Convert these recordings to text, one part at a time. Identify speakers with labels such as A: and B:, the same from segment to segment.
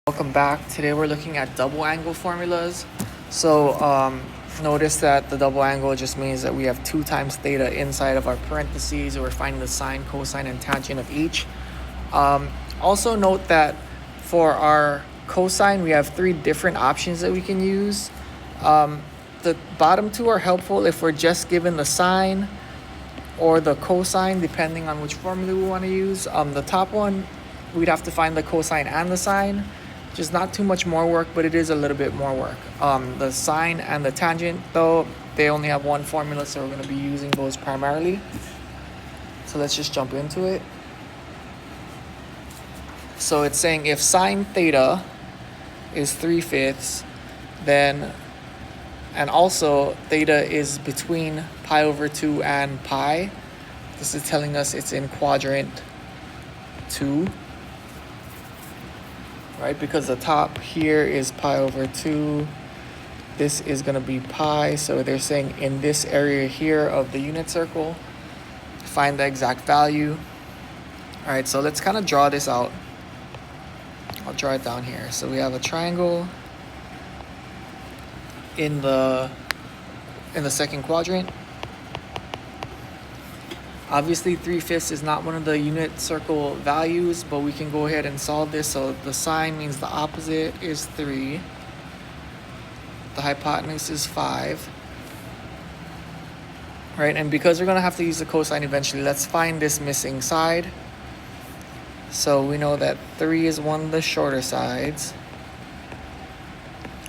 A: Welcome back. Today we're looking at double angle formulas. So notice that the double angle just means that we have 2 times theta inside of our parentheses. We're finding the sine, cosine, and tangent of each. Also note that for our cosine, we have 3 different options that we can use. The bottom 2 are helpful if we're just given the sine or the cosine, depending on which formula we want to use. The top one, we'd have to find the cosine and the sine. Just not too much more work, but it is a little bit more work. The sine and the tangent, though, they only have one formula, so we're going to be using those primarily. So let's just jump into it. So it's saying if sine theta is 3/5, then, and also theta is between pi over 2 and pi. This is telling us it's in quadrant 2. Right, because the top here is pi over 2. This is going to be pi. So they're saying in this area here of the unit circle, find the exact value. All right, so let's kind of draw this out. I'll draw it down here. So we have a triangle in the second quadrant. Obviously, 3/5 is not one of the unit circle values, but we can go ahead and solve this. So the sine means the opposite is 3. The hypotenuse is 5. Right, and because we're going to have to use the cosine eventually, let's find this missing side. So we know that 3 is one of the shorter sides.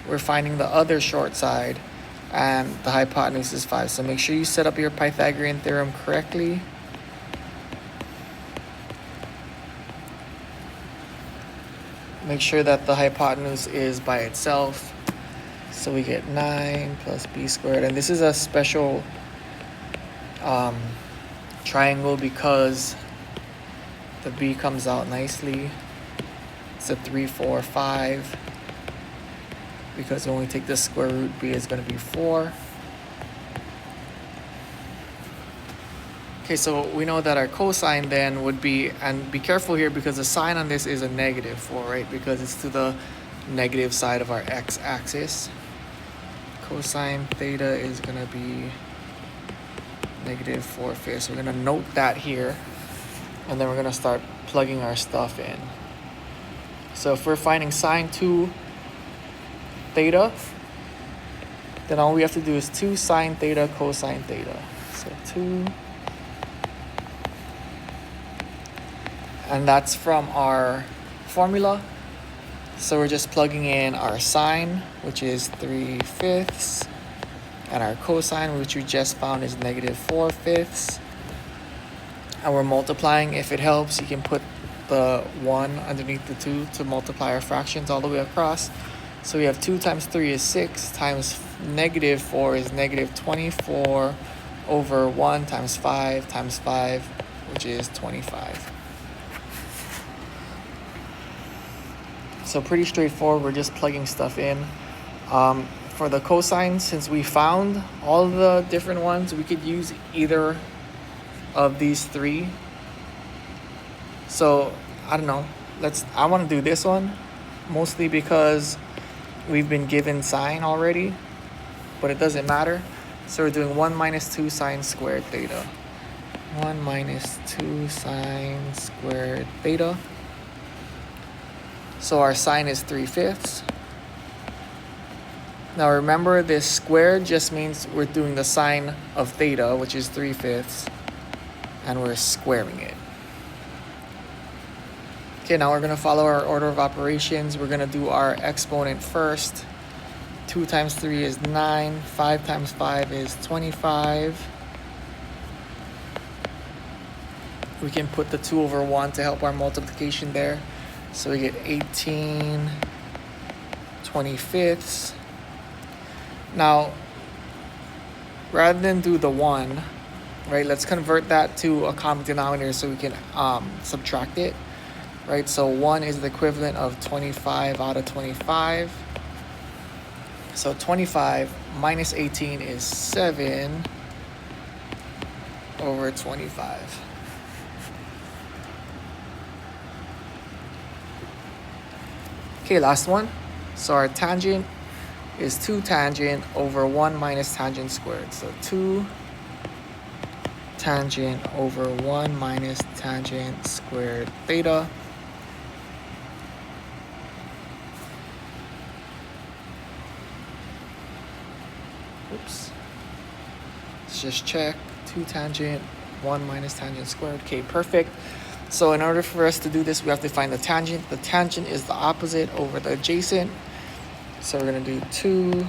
A: We're finding the other short side, and the hypotenuse is 5. So make sure you set up your Pythagorean theorem correctly. Make sure that the hypotenuse is by itself. So we get 9 plus b squared. And this is a special triangle because the b comes out nicely. It's a 3, 4, 5. Because when we take the square root, b is going to be 4. Okay, so we know that our cosine then would be, and be careful here because the sign on this is a -4, right? Because it's to the negative side of our x-axis. Cosine theta is going to be -4/5. So we're going to note that here, and then we're going to start plugging our stuff in. So if we're finding sine 2 theta, then all we have to do is 2 sine theta cosine theta. So 2, and that's from our formula. So we're just plugging in our sine, which is 3/5, and our cosine, which we just found is -4/5. And we're multiplying. If it helps, you can put the 1 underneath the 2 to multiply our fractions all the way across. So we have 2 times 3 is 6, times -4 is -24 over 1 times 5, which is 25. So pretty straightforward, we're just plugging stuff in. For the cosine, since we found all the different ones, we could use either of these 3. So, I don't know, I want to do this one, mostly because we've been given sine already, but it doesn't matter. So we're doing 1 minus 2 sine squared theta. 1 minus 2 sine squared theta. So our sine is 3/5. Now remember, this squared just means we're doing the sine of theta, which is 3/5, and we're squaring it. Okay, now we're going to follow our order of operations. We're going to do our exponent first. 2 times 3 is 9. 5 times 5 is 25. We can put the 2 over 1 to help our multiplication there. So we get 18 25ths. Now, rather than do the 1, right, let's convert that to a common denominator so we can subtract it. Right, so 1 is the equivalent of 25 out of 25. So 25 minus 18 is 7 over 25. Okay, last one. So our tangent is 2 tangent over 1 minus tangent squared. So 2 tangent over 1 minus tangent squared theta. Oops. Let's just check. 2 tangent, 1 minus tangent squared. Okay, perfect. So in order for us to do this, we have to find the tangent. The tangent is the opposite over the adjacent. So we're going to do 2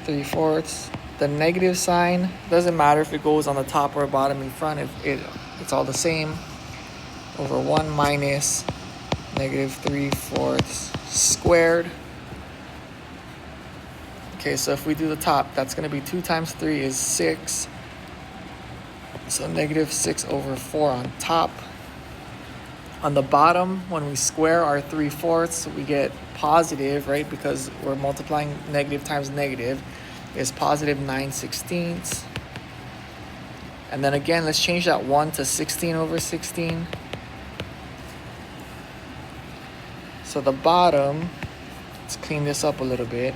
A: 3/4. The negative sign, doesn't matter if it goes on the top or bottom in front, it's all the same. Over 1 minus negative 3/4 squared. Okay, so if we do the top, that's going to be 2 times 3 is 6. So negative 6 over 4 on top. On the bottom, when we square our 3/4, we get positive, right? Because we're multiplying negative times negative, is positive 9/16. And then again, let's change that 1 to 16 over 16. So the bottom, let's clean this up a little bit.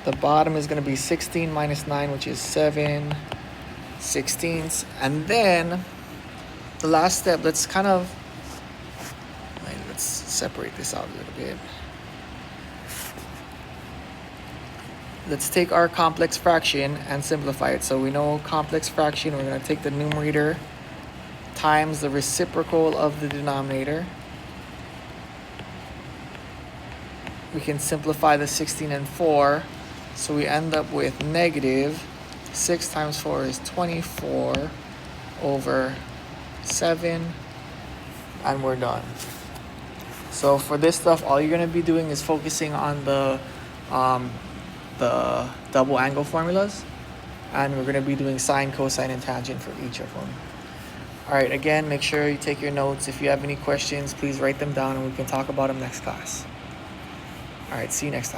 A: The bottom is going to be 16 minus 9, which is 7/16. And then the last step, let's separate this out a little bit. Let's take our complex fraction and simplify it. So we know complex fraction, we're going to take the numerator times the reciprocal of the denominator. We can simplify the 16 and 4. So we end up with negative 6 times 4 is 24 over 7. And we're done. So for this stuff, all you're going to be doing is focusing on the double angle formulas, and we're going to be doing sine, cosine, and tangent for each of them. All right, again, make sure you take your notes. If you have any questions, please write them down and we can talk about them next class. All right, see you next time.